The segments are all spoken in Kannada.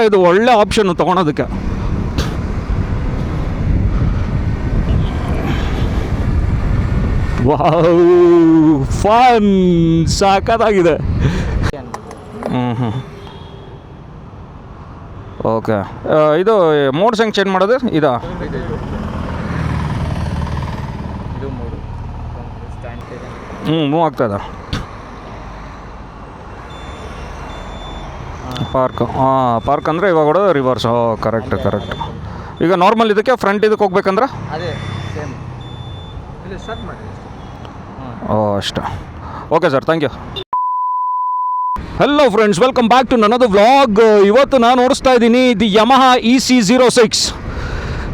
ಇದು ಒಳ್ಳೆ ಆಪ್ಷನ್ನು ತೊಗೊಳೋದಕ್ಕೆ. ವಾವ್, ಫನ್, ಸಾಕಾಗಿದೆ. ಓಕೆ, ಇದು ಮೋಡ್ ಹೆಂಗೆ ಚೇಂಜ್ ಮಾಡೋದು? ಇದಾ? ಮೂವ್ ಆಗ್ತದ. ಪಾರ್ಕ್ ಅಂದರೆ ಇವಾಗ ಹೊಡೋದು ರಿವರ್ಸ್. ಕರೆಕ್ಟ್. ಈಗ ನಾರ್ಮಲ್ ಇದಕ್ಕೆ ಫ್ರಂಟ್ ಇದಕ್ಕೆ ಹೋಗ್ಬೇಕಂದ್ರೆ ಅಷ್ಟೇ. Okay sir, thank you. Hello friends, welcome back to ನನ್ನದು ವ್ಲಾಗ್. ಇವತ್ತು ನಾನು ಓಡಿಸ್ತಾ ಇದ್ದೀನಿ the Yamaha EC06.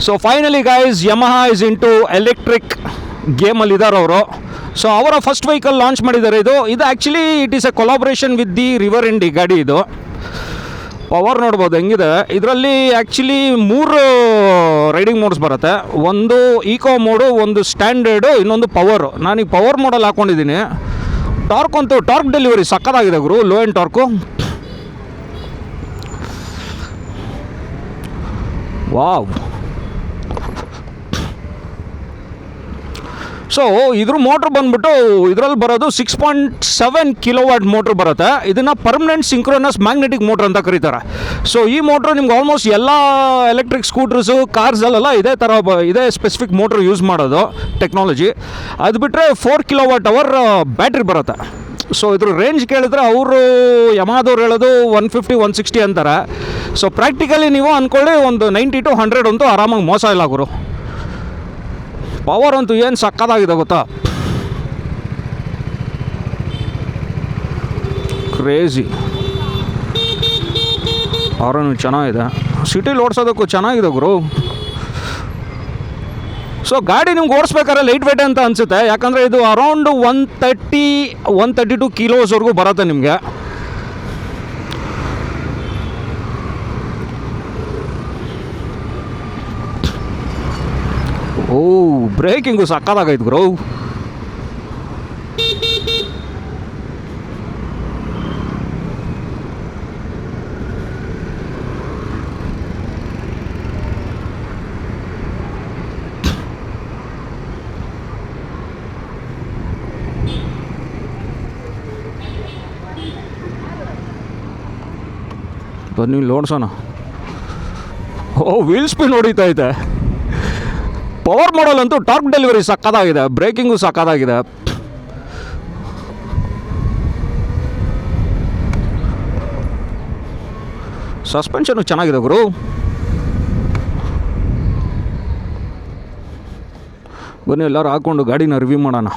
So finally guys, Yamaha is into electric ಗೇಮಲ್ಲಿ ಇದ್ದಾರೆ ಅವರು. ಸೊ ಅವರ ಫಸ್ಟ್ ವೆಹಿಕಲ್ ಲಾಂಚ್ ಮಾಡಿದ್ದಾರೆ. ಇದು actually it is a collaboration with the river ಇಂಡಿ ಗಾಡಿ. ಇದು ಪವರ್ ನೋಡ್ಬೋದು ಹೆಂಗಿದೆ. ಇದರಲ್ಲಿ ಆ್ಯಕ್ಚುಲಿ 3 ರೈಡಿಂಗ್ ಮೋಡ್ಸ್ ಬರುತ್ತೆ. ಒಂದು ಈಕೋ ಮೋಡು, ಒಂದು ಸ್ಟ್ಯಾಂಡರ್ಡು, ಇನ್ನೊಂದು ಪವರು. ನಾನು ಈ ಪವರ್ ಮೋಡಲ್ಲಿ ಹಾಕ್ಕೊಂಡಿದ್ದೀನಿ. ಟಾರ್ಕ್ ಡೆಲಿವರಿ ಸಕ್ಕತ್ತಾಗಿದೆ ಗುರು, low and torque. Wow. So ಇದ್ರ ಮೋಟ್ರ್ ಬಂದ್ಬಿಟ್ಟು ಇದರಲ್ಲಿ ಬರೋದು 6.7 KW ಮೋಟ್ರ್ ಬರುತ್ತೆ. ಇದನ್ನು ಪರ್ಮನೆಂಟ್ ಸಿಂಕ್ರೋನಸ್ ಮ್ಯಾಗ್ನೆಟಿಕ್ ಮೋಟ್ರ್ ಅಂತ ಕರೀತಾರೆ. ಸೊ ಈ ಮೋಟ್ರ್ ನಿಮ್ಗೆ ಆಲ್ಮೋಸ್ಟ್ ಎಲ್ಲ ಎಲೆಕ್ಟ್ರಿಕ್ ಸ್ಕೂಟರ್ಸು, ಕಾರ್ಸಲ್ಲೆಲ್ಲ ಇದೇ ಥರ ಇದೇ ಸ್ಪೆಸಿಫಿಕ್ ಮೋಟ್ರ್ ಯೂಸ್ ಮಾಡೋದು ಟೆಕ್ನಾಲಜಿ. ಅದು ಬಿಟ್ಟರೆ 4 kWh ಬ್ಯಾಟ್ರಿ ಬರುತ್ತೆ. ಸೊ ಇದ್ರ ರೇಂಜ್ ಕೇಳಿದ್ರೆ ಅವರು ಯಮಹಾದವ್ರು ಹೇಳೋದು 150-160 ಅಂತಾರೆ. ಸೊ ಪ್ರಾಕ್ಟಿಕಲಿ ನೀವು ಅಂದ್ಕೊಳ್ಳಿ ಒಂದು 90 to 100 ಅಂತೂ ಆರಾಮಾಗಿ ಮೋಸ ಇಲ್ಲ ಗುರು. ಪವರ್ ಅಂತೂ ಏನು ಸಕ್ಕತ್ತಾಗಿದೆ ಗೊತ್ತಾ, ಕ್ರೇಜಿ. ಅವರನ್ನು ಚೆನ್ನಾಗಿದೆ, ಸಿಟಿಲಿ ಓಡಿಸೋದಕ್ಕೂ ಚೆನ್ನಾಗಿದೆ ಗುರು. ಸೊ ಗಾಡಿ ನಿಮ್ಗೆ ಓಡಿಸ್ಬೇಕಾದ್ರೆ ಲೈಟ್ ವೇಟ್ ಅಂತ ಅನಿಸುತ್ತೆ, ಯಾಕಂದರೆ ಇದು ಅರೌಂಡ್ 132 ಕಿಲೋಸ್ವರೆಗೂ ಬರುತ್ತೆ ನಿಮಗೆ. ಓ, ಬ್ರೇಕಿಂಗು ಸಕ್ಕತ್ತಾಗೈತೆ ಗುರು. ಬನ್ನಿ ಲೋಡ್ಸೋಣ. ವೀಲ್ ಸ್ಪಿನ್ ಹೊಡಿತೈತೆ. ಪವರ್ ಮಾಡಲ್ ಅಂತೂ ಟಾರ್ಕ್ ಡೆಲಿವರಿ ಸಕ್ಕತ್ತಾಗಿದೆ, ಬ್ರೇಕಿಂಗು ಸಕ್ಕತ್ತಾಗಿದೆ. ಸಸ್ಪೆನ್ಷನು ಚೆನ್ನಾಗಿದೆ ಗುರು. ಬನ್ನಿ ಎಲ್ಲರೂ ಹಾಕ್ಕೊಂಡು ಗಾಡಿನ ರಿವ್ಯೂ ಮಾಡೋಣ.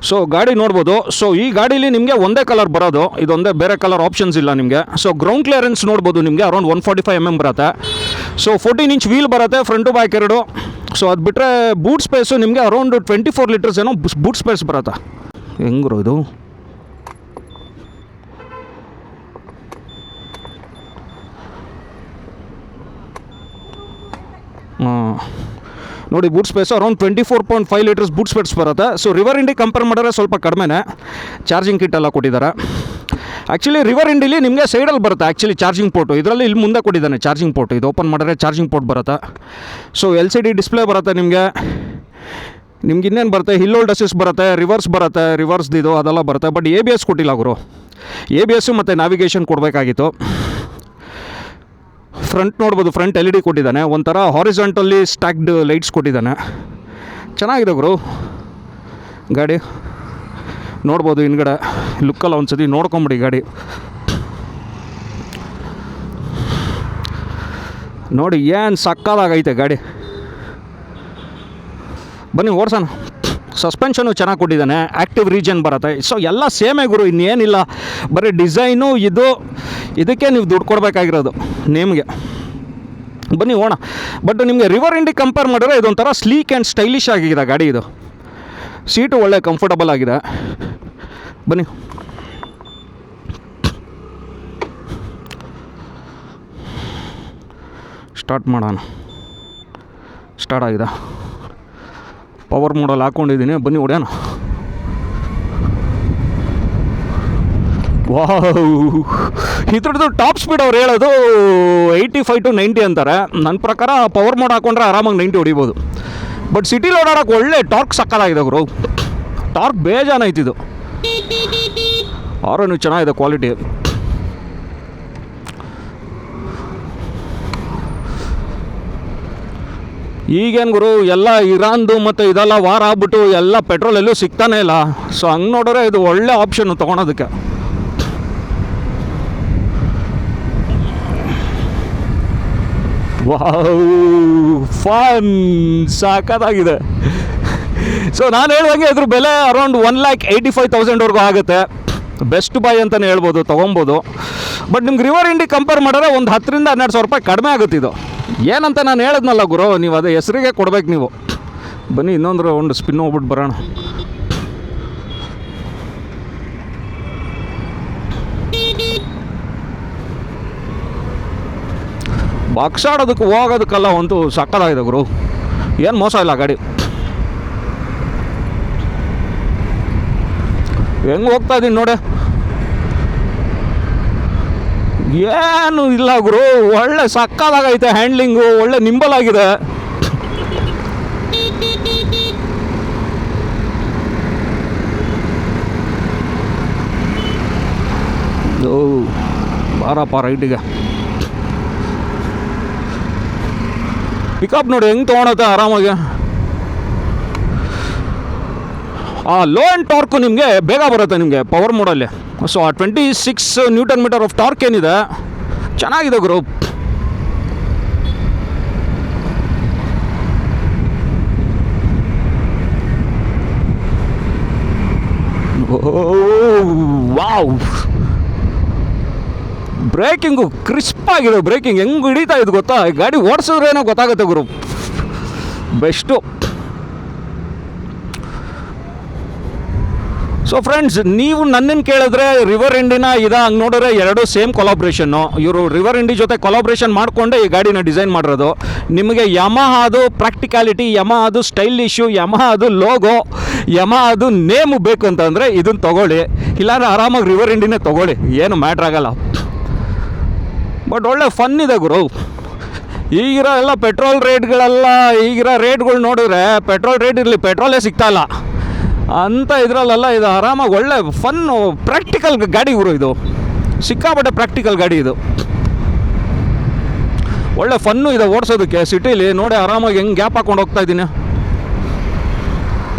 ಸೊ ಗಾಡಿ ನೋಡ್ಬೋದು. ಸೊ ಈ ಗಾಡೀಲಿ ನಿಮಗೆ ಒಂದೇ ಕಲರ್ ಬರೋದು, ಇದೊಂದೇ, ಬೇರೆ ಕಲರ್ ಆಪ್ಷನ್ಸ್ ಇಲ್ಲ ನಿಮಗೆ. ಸೊ ಗ್ರೌಂಡ್ ಕ್ಲಿಯರೆನ್ಸ್ ನೋಡ್ಬೋದು ನಿಮಗೆ ಅರೌಂಡ್ 145 mm ಬರುತ್ತೆ. ಸೊ 14 inch ವೀಲ್ ಬರುತ್ತೆ, ಫ್ರಂಟು ಬ್ಯಾಕ್ ಎರಡು. ಸೊ ಅದು ಬಿಟ್ಟರೆ ಬೂಟ್ ಸ್ಪೇಸು ನಿಮಗೆ ಅರೌಂಡ್ 24 ಲೀಟರ್ಸ್ ಏನೋ ಬೂಟ್ ಸ್ಪೇಸ್ ಬರುತ್ತೆ. ಹೆಂಗ್ರು ಇದು? ನೋಡಿ, boot space around 24.5 litres boot space ಬರುತ್ತೆ. ಸೊ ರಿವರ್ ಇಂಡಿ ಕಂಪೇರ್ ಮಾಡಿದ್ರೆ ಸ್ವಲ್ಪ ಕಡಿಮೆನೇ. ಚಾರ್ಜಿಂಗ್ ಕಿಟ್ ಎಲ್ಲ ಕೊಟ್ಟಿದ್ದಾರೆ. ಆ್ಯಕ್ಚುಲಿ ರಿವರ್ ಇಂಡಿಲಿ ನಿಮಗೆ ಸೈಡಲ್ಲಿ ಬರುತ್ತೆ ಆ್ಯಕ್ಚುಲಿ ಚಾರ್ಜಿಂಗ್ ಪೋರ್ಟು. ಇದರಲ್ಲಿ ಇಲ್ಲಿ ಮುಂದೆ ಕೊಟ್ಟಿದ್ದಾನೆ ಚಾರ್ಜಿಂಗ್ ಪೋರ್ಟ್. ಇದು ಓಪನ್ ಮಾಡಿದ್ರೆ ಚಾರ್ಜಿಂಗ್ ಪೋರ್ಟ್ ಬರುತ್ತೆ. ಸೊ LCD ಡಿಸ್ಪ್ಲೇ ಬರುತ್ತೆ ನಿಮಗೆ ಇನ್ನೇನು ಬರುತ್ತೆ, ಹಿಲ್ ಹೋಲ್ಡ್ ಅಸಿಸ್ಟ್ ಬರುತ್ತೆ, ರಿವರ್ಸ್ ಬರುತ್ತೆ, ರಿವರ್ಸ್ದು ಅದೆಲ್ಲ ಬರುತ್ತೆ. ಬಟ್ ABS ಕೊಟ್ಟಿಲ್ಲ ಗುರು. ABS ಮತ್ತು ನ್ಯಾವಿಗೇಷನ್ ಕೊಡಬೇಕಾಗಿತ್ತು. ಫ್ರಂಟ್ ನೋಡ್ಬೋದು, ಫ್ರಂಟ್ LED ಕೊಟ್ಟಿದ್ದಾನೆ. ಒಂಥರ ಹಾರಿಜಾಂಟಲ್ಲಿ ಸ್ಟ್ಯಾಕ್ಡ್ ಲೈಟ್ಸ್ ಕೊಟ್ಟಿದ್ದಾನೆ. ಚೆನ್ನಾಗಿದೆ ಗುರು ಗಾಡಿ. ನೋಡ್ಬೋದು ಹಿಂದ್ಗಡೆ ಲುಕ್ಕಲ್ಲ, ಒಂದು ಸತಿ ನೋಡ್ಕೊಂಬಿಡಿ ಗಾಡಿ. ನೋಡಿ ಏನು ಸಕ್ಕತ್ತಾಗೈತೆ ಗಾಡಿ. ಬನ್ನಿ ಓಡಿಸೋಣ. ಸಸ್ಪೆನ್ಷನು ಚೆನ್ನಾಗಿ ಕೊಟ್ಟಿದ್ದಾನೆ, ಆ್ಯಕ್ಟಿವ್ ರೀಜನ್ ಬರುತ್ತೆ. ಸೊ ಎಲ್ಲ ಸೇಮೇ ಗುರು, ಇನ್ನೇನಿಲ್ಲ. ಬರೀ ಡಿಸೈನು ಇದಕ್ಕೆ ನೀವು ದುಡ್ಡು ಕೊಡಬೇಕಾಗಿರೋದು ನೇಮ್ಗೆ. ಬನ್ನಿ ಓಣ. ಬಟ್ ನಿಮಗೆ ರಿವರ್ ಇಂಡಿ ಕಂಪೇರ್ ಮಾಡಿದ್ರೆ ಇದೊಂಥರ ಸ್ಲೀಕ್ ಆ್ಯಂಡ್ ಸ್ಟೈಲಿಶ್ ಆಗಿದೆ ಗಾಡಿ. ಇದು ಸೀಟು ಒಳ್ಳೆ ಕಂಫರ್ಟಬಲ್ ಆಗಿದೆ. ಬನ್ನಿ. ಸ್ಟಾರ್ಟ್ ಮಾಡೋಣ. ಸ್ಟಾರ್ಟ್ ಆಗಿದೆ. ಪವರ್ ಮೋಡಲ್ಲಿ ಹಾಕ್ಕೊಂಡಿದ್ದೀನಿ, ಬನ್ನಿ ಹೊಡ್ಯೋಣ. ವಾವ್, ಇದ್ರದ್ದು ಟಾಪ್ ಸ್ಪೀಡ್ ಅವ್ರು ಹೇಳೋದು 85 to 90 ಅಂತಾರೆ. ನನ್ನ ಪ್ರಕಾರ ಪವರ್ ಮೋಡ್ ಹಾಕ್ಕೊಂಡ್ರೆ ಆರಾಮಾಗಿ 90 ಹೊಡಿಬೋದು. ಬಟ್ ಸಿಟಿಲಿ ಓಡಾಡೋಕೆ ಒಳ್ಳೆ ಟಾರ್ಕ್ ಸಕ್ಕಲಾಗಿದೆ ಗುರು, ಟಾರ್ಕ್ ಬೇಜಾನೈತಿದು. ಆರೋನು ಚೆನ್ನಾಗಿದೆ ಕ್ವಾಲಿಟಿ. ಈಗೇನು ಗುರು, ಎಲ್ಲ ಇರಾನ್ದು ಮತ್ತು ಇದೆಲ್ಲ ವಾರ ಆಗ್ಬಿಟ್ಟು ಎಲ್ಲ ಪೆಟ್ರೋಲ್ ಎಲ್ಲೂ ಸಿಗ್ತಾನೇ ಇಲ್ಲ. ಸೊ ಹಂಗೆ ನೋಡಿದ್ರೆ ಇದು ಒಳ್ಳೆ ಆಪ್ಷನ್ನು ತೊಗೊಳೋದಕ್ಕೆ. ವಾವ್, ಫನ್, ಸಾಕತ್ತಾಗಿದೆ. ಸೊ ನಾನು ಹೇಳ್ದಂಗೆ ಇದ್ರ ಬೆಲೆ ಅರೌಂಡ್ 1,85,000 ಆಗುತ್ತೆ. ಬೆಸ್ಟ್ ಬೈ ಅಂತಲೇ ಹೇಳ್ಬೋದು, ತೊಗೊಬೋದು. ಬಟ್ ನಿಮ್ಗೆ ರಿವರ್ ಇಂಡಿ ಕಂಪೇರ್ ಮಾಡಿದ್ರೆ ಒಂದು 10,000 to 12,000 ರೂಪಾಯಿ ಕಡಿಮೆ ಆಗುತ್ತೆ ಇದು. ಏನಂತ ನಾನು ಹೇಳಿದ್ನಲ್ಲ ಗುರು, ನೀವು ಅದೇ ಹೆಸರಿಗೆ ಕೊಡ್ಬೇಕು ನೀವು. ಬನ್ನಿ ಇನ್ನೊಂದು ಒಂದು ಸ್ಪಿನ್ ಹೋಗ್ಬಿಟ್ಟು ಬರೋಣ. ಬಾಕ್ಸಾಡೋದಕ್ಕೆ ಹೋಗೋದಕ್ಕೆಲ್ಲ ಒಂದು ಸಕ್ಕತ್ತಾಗಿದೆ ಗುರು, ಏನು ಮೋಸ ಇಲ್ಲ ಗಾಡಿ. ಹೆಂಗೆ ಹೋಗ್ತಾ ಇದ್ದೀನಿ ನೋಡಿ, ಏನು ಇಲ್ಲ ಗುರು, ಒಳ್ಳೆ ಸಕ್ಕತ್ತಾಗೈತೆ. ಹ್ಯಾಂಡ್ಲಿಂಗು ಒಳ್ಳೆ ನಿಂಬಲ್ ಆಗಿದೆ. ಬಾರಪ್ಪ ರೈಟಿಗೆ. ಪಿಕಪ್ ನೋಡಿ ಹೆಂಗೆ ತೊಗೊಳತ್ತೆ ಆರಾಮಾಗಿ. ಲೋ ಆ್ಯಂಡ್ ಟಾರ್ಕು ನಿಮಗೆ ಬೇಗ ಬರುತ್ತೆ ನಿಮಗೆ ಪವರ್ ಮೋಡಲ್ಲಿ. ಸೊ 26 Nm ಆಫ್ ಟಾರ್ಕ್ ಏನಿದೆ, ಚೆನ್ನಾಗಿದೆ ಗುರು. ವಾವ್, ಬ್ರೇಕಿಂಗು ಕ್ರಿಸ್ಪ್ ಆಗಿದೆ. ಬ್ರೇಕಿಂಗ್ ಹೆಂಗೆ ಹಿಡಿತಾ ಇದು ಗೊತ್ತಾ, ಗಾಡಿ ಓಡಿಸಿದ್ರೇನೋ ಗೊತ್ತಾಗುತ್ತೆ ಗುರು, ಬೆಸ್ಟು. ಸೊ ಫ್ರೆಂಡ್ಸ್, ನೀವು ನನ್ನನ್ನು ಕೇಳಿದ್ರೆ ರಿವರ್ ಇಂಡಿನ ಹಂಗೆ ನೋಡಿದ್ರೆ ಎರಡು ಸೇಮ್ ಕೊಲಾಬ್ರೇಷನ್ನು. ಇವರು ರಿವರ್ ಇಂಡಿ ಜೊತೆ ಕೊಲಾಬ್ರೇಷನ್ ಮಾಡಿಕೊಂಡೆ ಈ ಗಾಡಿನ ಡಿಸೈನ್ ಮಾಡಿರೋದು. ನಿಮಗೆ ಯಮಹಾದು ಪ್ರಾಕ್ಟಿಕಾಲಿಟಿ, ಯಮಹಾದು ಸ್ಟೈಲಿಶು, ಯಮಹಾದು ಲೋಗೋ, ಯಮಹಾದು ನೇಮು ಬೇಕು ಅಂತಂದರೆ ಇದನ್ನು ತೊಗೊಳ್ಳಿ. ಇಲ್ಲಾಂದ್ರೆ ಆರಾಮಾಗಿ ರಿವರ್ ಇಂಡಿನೇ ತೊಗೊಳ್ಳಿ, ಏನು ಮ್ಯಾಟ್ರ್ ಆಗಲ್ಲ. ಬಟ್ ಒಳ್ಳೆ ಫನ್ ಇದೆ ಗುರು. ಈಗಿರೋ ಎಲ್ಲ ಪೆಟ್ರೋಲ್ ರೇಟ್ಗಳೆಲ್ಲ, ಈಗಿರೋ ರೇಟ್ಗಳು ನೋಡಿದ್ರೆ ಪೆಟ್ರೋಲ್ ರೇಟ್ ಇರಲಿ, ಪೆಟ್ರೋಲೇ ಸಿಗ್ತಾಯಿಲ್ಲ ಅಂತ ಇದರಲ್ಲೆಲ್ಲ ಇದು ಆರಾಮಾಗಿ ಒಳ್ಳೆ ಫನ್ನು ಪ್ರಾಕ್ಟಿಕಲ್ ಗಾಡಿ ಗುರು. ಇದು ಸಿಕ್ಕಾಪಟ್ಟೆ ಪ್ರಾಕ್ಟಿಕಲ್ ಗಾಡಿ ಇದು. ಒಳ್ಳೆ ಫನ್ನು ಇದೆ ಓಡಿಸೋದಕ್ಕೆ ಸಿಟೀಲಿ. ನೋಡಿ ಆರಾಮಾಗಿ ಹೆಂಗೆ ಗ್ಯಾಪ್ ಹಾಕ್ಕೊಂಡು ಹೋಗ್ತಾ ಇದ್ದೀನಿ,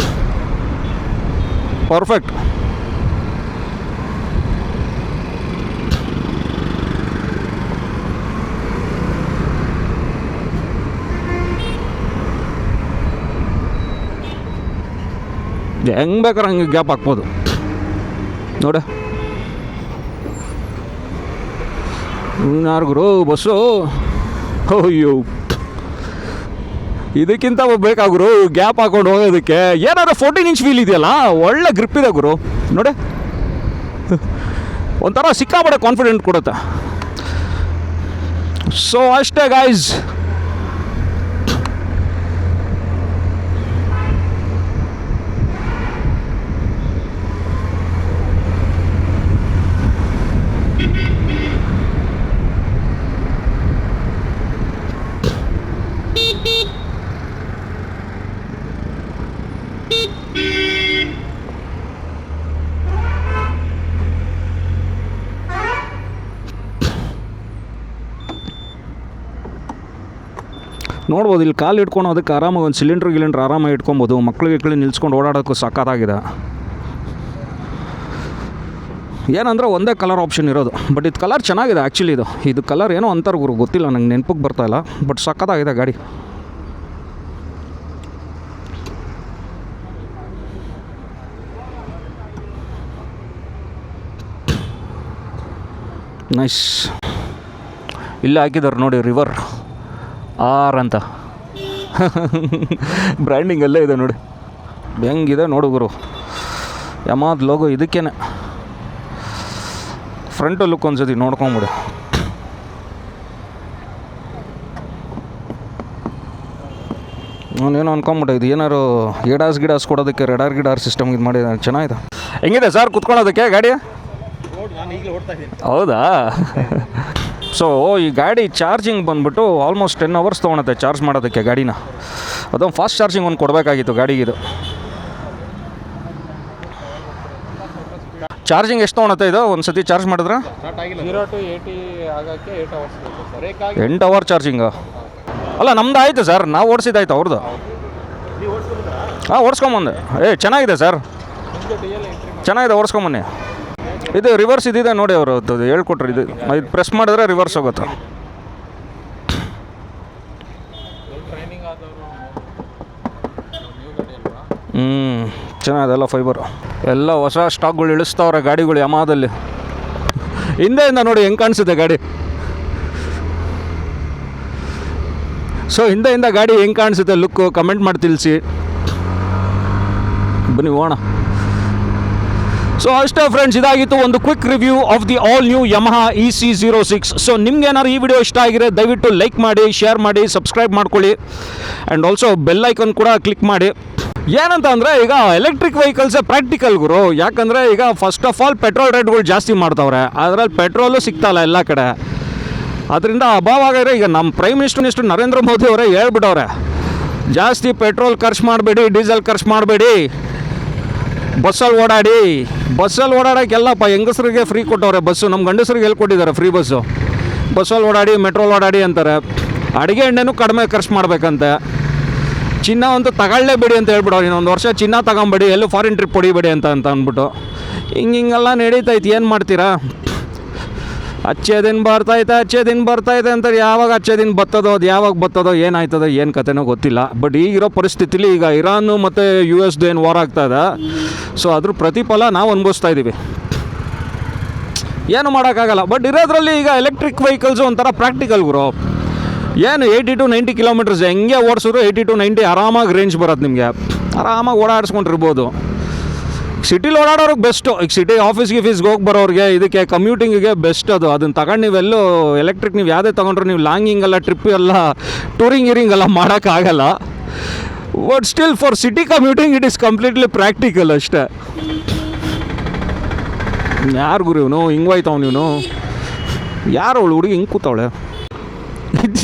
ಪರ್ಫೆಕ್ಟ್. ಹೆಂಗೆ ಬೇಕಾದ್ರೆ ಹಂಗೆ ಗ್ಯಾಪ್ ಹಾಕ್ಬೋದು ನೋಡಿ. ಯಾರು ಗುರು ಬಸ್ಸು, ಅಯ್ಯೋ ಇದಕ್ಕಿಂತ ಬೇಕಾ ಗುರು ಗ್ಯಾಪ್ ಹಾಕ್ಕೊಂಡು ಹೋಗೋದಕ್ಕೆ. ಏನಾದ್ರು 14 inch ವೀಲ್ ಇದೆಯಲ್ಲ, ಒಳ್ಳೆ ಗ್ರಿಪ್ ಇದೆ ಗುರು ನೋಡಿ. ಒಂಥರ ಸಿಕ್ಕಾಪಟ್ಟೆ ಕಾನ್ಫಿಡೆಂಟ್ ಕೊಡುತ್ತೆ. ಸೊ ಅಷ್ಟೇ ಗಾಯ್ಸ್. ನೋಡ್ಬೋದು ಇಲ್ಲಿ ಕಾಲು ಇಟ್ಕೊಂಡು ಅದಕ್ಕೆ ಆರಾಮಾಗಿ ಒಂದು ಸಿಲಿಂಡ್ರ್ ಆರಾಮಾಗಿ ಇಟ್ಕೊಬೋದು. ಮಕ್ಳಿಗೆ ನಿಲ್ಸ್ಕೊಂಡು ಓಡಾಡೋಕ್ಕೂ ಸಕ್ಕತ್ತಾಗಿದೆ. ಏನಂದರೆ ಒಂದೇ ಕಲರ್ ಆಪ್ಷನ್ ಇರೋದು. ಬಟ್ ಇದು ಕಲರ್ ಚೆನ್ನಾಗಿದೆ ಆ್ಯಕ್ಚುಲಿ. ಇದು ಕಲರ್ ಏನೋ ಅಂತಾರೆ ಗುರು, ಗೊತ್ತಿಲ್ಲ ನಂಗೆ, ನೆನಪಿಗೆ ಬರ್ತಾಯಿಲ್ಲ. ಬಟ್ ಸಕ್ಕತ್ತಾಗಿದೆ ಗಾಡಿ. ನೈಸ್. ಇಲ್ಲೇ ಹಾಕಿದ್ದಾರೆ ನೋಡಿ ರಿವರ್ ಆರ್ ಅಂತ ಬ್ರ್ಯಾಂಡಿಂಗ್ ಅಲ್ಲೇ ಇದೆ ನೋಡಿ, ಹೆಂಗಿದೆ ನೋಡು ಗುರು. ಯಮಾದ್ ಲೋಗೋ ಇದಕ್ಕೇನೆ. ಫ್ರಂಟ್ ಲುಕ್ ಒಂದ್ಸತಿ ನೋಡ್ಕೊಂಬಿಡು. ನಾನೇನು ಅನ್ಕೊಂಬಿಟ್ಟೆ ಇದು ಏನಾರು ಗಿಡಾಸ್ ಕೊಡೋದಕ್ಕೆ ಗಿಡಾರ್ ಸಿಸ್ಟಮ್ ಇದು ಮಾಡಿ ಚೆನ್ನಾಗಿದೆ. ಹೆಂಗಿದೆ ಸರ್ ಕುತ್ಕೊಳ್ಳೋದಕ್ಕೆ ಗಾಡಿ? ಹೌದಾ? ಸೊ ಈ ಗಾಡಿ ಚಾರ್ಜಿಂಗ್ ಬಂದ್ಬಿಟ್ಟು ಆಲ್ಮೋಸ್ಟ್ 10 ಅವರ್ಸ್ ತೊಗೊಳುತ್ತೆ ಚಾರ್ಜ್ ಮಾಡೋದಕ್ಕೆ ಗಾಡಿನ. ಅದೊಂದು ಫಾಸ್ಟ್ ಚಾರ್ಜಿಂಗ್ ಒಂದು ಕೊಡಬೇಕಾಗಿತ್ತು ಗಾಡಿಗಿದು. ಚಾರ್ಜಿಂಗ್ ಎಷ್ಟು ತೊಗೊಳುತ್ತೆ ಇದು ಒಂದು ಸತಿ ಚಾರ್ಜ್ ಮಾಡಿದ್ರೆ? 0 to 80 ಆಗೋಕ್ಕೆ 8 ಅವರ್ಸ್ ಬೇಕು. 8 ಅವರ್ ಚಾರ್ಜಿಂಗು? ಅಲ್ಲ ನಮ್ದು ಆಯಿತು ಸರ್, ನಾವು ಓಡಿಸಿದ್ದಾಯ್ತು ಅವ್ರದ್ದು. ಹಾಂ ಓಡಿಸ್ಕೊಂಬಂದೆ. ಚೆನ್ನಾಗಿದೆ ಸರ್, ಚೆನ್ನಾಗಿದೆ, ಓಡಿಸ್ಕೊಂಬನ್ನಿ. ಇದು ರಿವರ್ಸ್ ಇದಿದೆ ನೋಡಿ, ಅವರು ಹೇಳ್ಕೊಟ್ರು. ಇದು ಪ್ರೆಸ್ ಮಾಡಿದ್ರೆ ರಿವರ್ಸ್ ಹೋಗುತ್ತೆ. ಚೆನ್ನಾಗಿದೆ, ಎಲ್ಲ ಫೈಬರು, ಎಲ್ಲ ಹೊಸ ಸ್ಟಾಕ್ಗಳು ಇಳಿಸ್ತಾವ್ರೆ ಗಾಡಿಗಳು ಯಮಹದಲ್ಲಿ. ಹಿಂದೆಯಿಂದ ನೋಡಿ ಹೆಂಗೆ ಕಾಣಿಸುತ್ತೆ ಗಾಡಿ. ಸೊ ಹಿಂದೆಯಿಂದ ಗಾಡಿ ಹೆಂಗೆ ಕಾಣಿಸುತ್ತೆ ಲುಕ್ಕು ಕಮೆಂಟ್ ಮಾಡಿ ತಿಳಿಸಿ. ಬನ್ನಿ ಹೋಗೋಣ. ಸೊ ಅಷ್ಟೇ ಫ್ರೆಂಡ್ಸ್, ಇದಾಗಿತ್ತು ಒಂದು quick review of the all new Yamaha EC06. So ನಿಮ್ಗೆ ಏನಾದ್ರು ಈ ವಿಡಿಯೋ ಇಷ್ಟ ಆಗಿದ್ರೆ ದಯವಿಟ್ಟು ಲೈಕ್ ಮಾಡಿ, ಶೇರ್ ಮಾಡಿ, ಸಬ್ಸ್ಕ್ರೈಬ್ ಮಾಡ್ಕೊಳ್ಳಿ. ಆ್ಯಂಡ್ ಆಲ್ಸೋ ಬೆಲ್ ಐಕನ್ ಕೂಡ ಕ್ಲಿಕ್ ಮಾಡಿ. ಏನಂತ ಅಂದರೆ ಈಗ ಎಲೆಕ್ಟ್ರಿಕ್ ವೆಹಿಕಲ್ಸೇ ಪ್ರಾಕ್ಟಿಕಲ್ ಗುರು. ಯಾಕಂದರೆ ಈಗ ಫಸ್ಟ್ ಆಫ್ ಆಲ್ ಪೆಟ್ರೋಲ್ ರೇಟ್ಗಳು ಜಾಸ್ತಿ ಮಾಡ್ತಾವ್ರೆ, ಅದರಲ್ಲಿ ಪೆಟ್ರೋಲು ಸಿಗ್ತಾಯಿಲ್ಲ ಎಲ್ಲ ಕಡೆ. ಅದರಿಂದ ಅಭಾವ ಆಗಿದ್ರೆ ಈಗ ನಮ್ಮ ಪ್ರೈಮ್ ಮಿನಿಸ್ಟರ್ ನರೇಂದ್ರ ಮೋದಿ ಅವರೇ ಹೇಳ್ಬಿಟ್ಟವ್ರೆ, ಜಾಸ್ತಿ ಪೆಟ್ರೋಲ್ ಖರ್ಚು ಮಾಡಬೇಡಿ, ಡೀಸೆಲ್ ಖರ್ಚು ಮಾಡಬೇಡಿ, ಬಸ್ಸಲ್ಲಿ ಓಡಾಡಿ. ಬಸ್ಸಲ್ಲಿ ಓಡಾಡೋಕ್ಕೆಲ್ಲಪ್ಪ ಹೆಂಗಸರಿಗೆ ಫ್ರೀ ಕೊಟ್ಟವ್ರೆ ಬಸ್ಸು, ನಮ್ಮ ಗಂಡಸರಿಗೆ ಎಲ್ಲಿ ಕೊಟ್ಟಿದ್ದಾರೆ ಫ್ರೀ ಬಸ್ಸು? ಬಸ್ಸಲ್ಲಿ ಓಡಾಡಿ, ಮೆಟ್ರೋಲ್ ಓಡಾಡಿ ಅಂತಾರೆ. ಅಡುಗೆ ಎಣ್ಣೆನೂ ಕಡಿಮೆ ಖರ್ಚು ಮಾಡಬೇಕಂತೆ. ಚಿನ್ನ ಅಂತೂ ತಗೊಳ್ಳೇಬೇಡಿ ಅಂತ ಹೇಳ್ಬಿಡೋರು, ಇನ್ನೊಂದು ವರ್ಷ ಚಿನ್ನ ತಗೊಂಬೇಡಿ, ಎಲ್ಲೂ ಫಾರಿನ್ ಟ್ರಿಪ್ ಹೊಡಿಬೇಡಿ ಅಂತ ಅಂದ್ಬಿಟ್ಟು ಹಿಂಗೆಲ್ಲ ನಡೀತೈತೆ. ಏನು ಮಾಡ್ತೀರಾ? ಅಚ್ಚೇ ದಿನ ಬರ್ತೈತೆ ಅಂತಾರೆ. ಯಾವಾಗ ಅಚ್ಚೇ ದಿನ ಬರ್ತದೋ, ಅದು ಯಾವಾಗ ಬರ್ತದೋ, ಏನಾಯ್ತದೋ, ಏನು ಕತೆನೋ ಗೊತ್ತಿಲ್ಲ. ಬಟ್ ಈಗಿರೋ ಪರಿಸ್ಥಿತಿಲಿ ಈಗ ಇರಾನು ಮತ್ತು US ಏನು ವಾರ್ ಆಗ್ತಾಯಿದೆ. ಸೊ ಅದ್ರ ಪ್ರತಿಫಲ ನಾವು ಅನುಭವಿಸ್ತಾ ಇದ್ದೀವಿ, ಏನು ಮಾಡೋಕ್ಕಾಗಲ್ಲ. ಬಟ್ ಇರೋದ್ರಲ್ಲಿ ಈಗ ಎಲೆಕ್ಟ್ರಿಕ್ ವೆಹಿಕಲ್ಸು ಒಂಥರ ಪ್ರಾಕ್ಟಿಕಲ್ ಗುರು. ಏನು 80 to 90 ಕಿಲೋಮೀಟರ್ಸ್ ಹೆಂಗೆ ಓಡಿಸಿದ್ರು 80 to 90 ಆರಾಮಾಗಿ ರೇಂಜ್ ಬರುತ್ತೆ ನಿಮಗೆ. ಆರಾಮಾಗಿ ಓಡಾಡಿಸ್ಕೊಂಡಿರ್ಬೋದು. ಸಿಟಿಲಿ ಓಡಾಡೋರಿಗೆ ಬೆಸ್ಟು. ಈಗ ಸಿಟಿ ಆಫೀಸ್ಗೆ ಹೋಗಿ ಬರೋರಿಗೆ, ಇದಕ್ಕೆ ಕಮ್ಯೂಟಿಂಗಿಗೆ ಬೆಸ್ಟ್ ಅದು. ಅದನ್ನು ತಗೊಂಡು ನೀವೆಲ್ಲೂ ಎಲೆಕ್ಟ್ರಿಕ್ ನೀವು ಯಾವುದೇ ತೊಗೊಂಡ್ರೆ ನೀವು ಲಾಂಗಿಂಗೆಲ್ಲ ಟ್ರಿಪ್ ಎಲ್ಲ ಟೂರಿಂಗ್ ಎಲ್ಲ ಮಾಡೋಕ್ಕಾಗಲ್ಲ. But still for city commuting it is completely practical ಅಷ್ಟೇ. ಯಾರು ಗುರು ಇವನು ಹಿಂಗೆ ಹೋಯ್ತಾವ್? ನೀನು ಯಾರು ಅವಳು ಹುಡುಗಿ ಹಿಂಗೆ ಕೂತವಳೆ?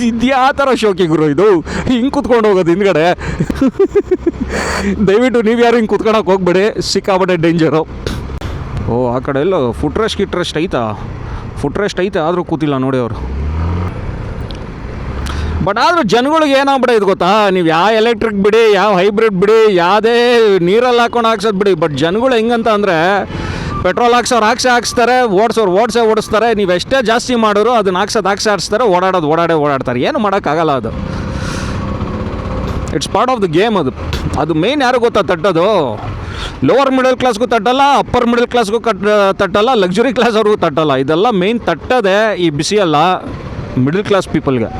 ಇದು ಯಾವ ಥರ ಶೋಕಿ ಗುರು ಇದು, ಹಿಂಗೆ ಕೂತ್ಕೊಂಡು ಹೋಗೋದು ಹಿಂದ್ಗಡೆ? ದಯವಿಟ್ಟು ನೀವು ಯಾರು ಹಿಂಗೆ ಕೂತ್ಕೊಳಕ್ಕೆ ಹೋಗ್ಬೇಡಿ, ಸಿಕ್ಕಾಬಟ್ಟೆ ಡೇಂಜರು. ಓ ಆ ಕಡೆ ಎಲ್ಲ ಫುಟ್ ರೆಸ್ಟ್ ಐತೆ, ಆದರೂ ಕೂತಿಲ್ಲ ನೋಡಿ ಅವರು. ಬಟ್ ಆದರೂ ಜನಗಳಿಗೆ ಏನಾಗ್ಬಿಡೈದು ಗೊತ್ತಾ, ನೀವು ಯಾವ ಎಲೆಕ್ಟ್ರಿಕ್ ಬಿಡಿ, ಯಾವ ಹೈಬ್ರಿಡ್ ಬಿಡಿ, ಯಾವುದೇ ನೀರಲ್ಲಿ ಹಾಕೊಂಡು ಹಾಕ್ಸೋದು ಬಿಡಿ, ಬಟ್ ಜನಗಳು ಹೆಂಗಂತ ಅಂದರೆ ಪೆಟ್ರೋಲ್ ಹಾಕ್ಸ್ತಾರೆ, ಓಡಿಸ್ತಾರೆ. ನೀವು ಎಷ್ಟೇ ಜಾಸ್ತಿ ಮಾಡೋರು ಅದನ್ನ ಹಾಕ್ಸ್ತಾರೆ, ಓಡಾಡ್ತಾರೆ. ಏನು ಮಾಡೋಕ್ಕಾಗಲ್ಲ ಅದು. It's part of the game. ಅದು ಮೇಯ್ನ್ ಯಾರು ಗೊತ್ತಾ ತಟ್ಟೋದು? ಲೋವರ್ ಮಿಡಲ್ ಕ್ಲಾಸ್ಗೂ ತಟ್ಟಲ್ಲ, ಅಪ್ಪರ್ ಮಿಡಲ್ ಕ್ಲಾಸ್ಗೂ ತಟ್ಟಲ್ಲ, ಲಕ್ಸುರಿ ಕ್ಲಾಸ್ ಅವ್ರಿಗೂ ತಟ್ಟಲ್ಲ. ಇದೆಲ್ಲ ಮೇಯ್ನ್ ತಟ್ಟದೆ ಈ ಬಿಸಿಯಲ್ಲ ಮಿಡಲ್ ಕ್ಲಾಸ್ ಪೀಪಲ್ಗೆ.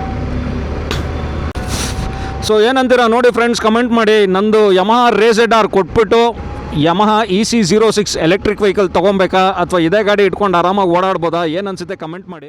ಸೊ ಏನಂತೀರ ನೋಡಿ ಫ್ರೆಂಡ್ಸ್, ಕಮೆಂಟ್ ಮಾಡಿ. ನಂದು ಯಮಹಾ ರೇಸೆಡಾರ್ ಕೊಟ್ಬಿಟ್ಟು ಯಮಹಾ EC06 ಎಲೆಕ್ಟ್ರಿಕ್ ವೆಹಿಕಲ್ ತೊಗೊಬೇಕಾ ಅಥವಾ ಇದೇ ಗಾಡಿ ಇಟ್ಕೊಂಡು ಆರಾಮಾಗಿ ಓಡಾಡ್ಬೋದಾ? ಏನು ಅನಿಸುತ್ತೆ ಕಮೆಂಟ್ ಮಾಡಿ.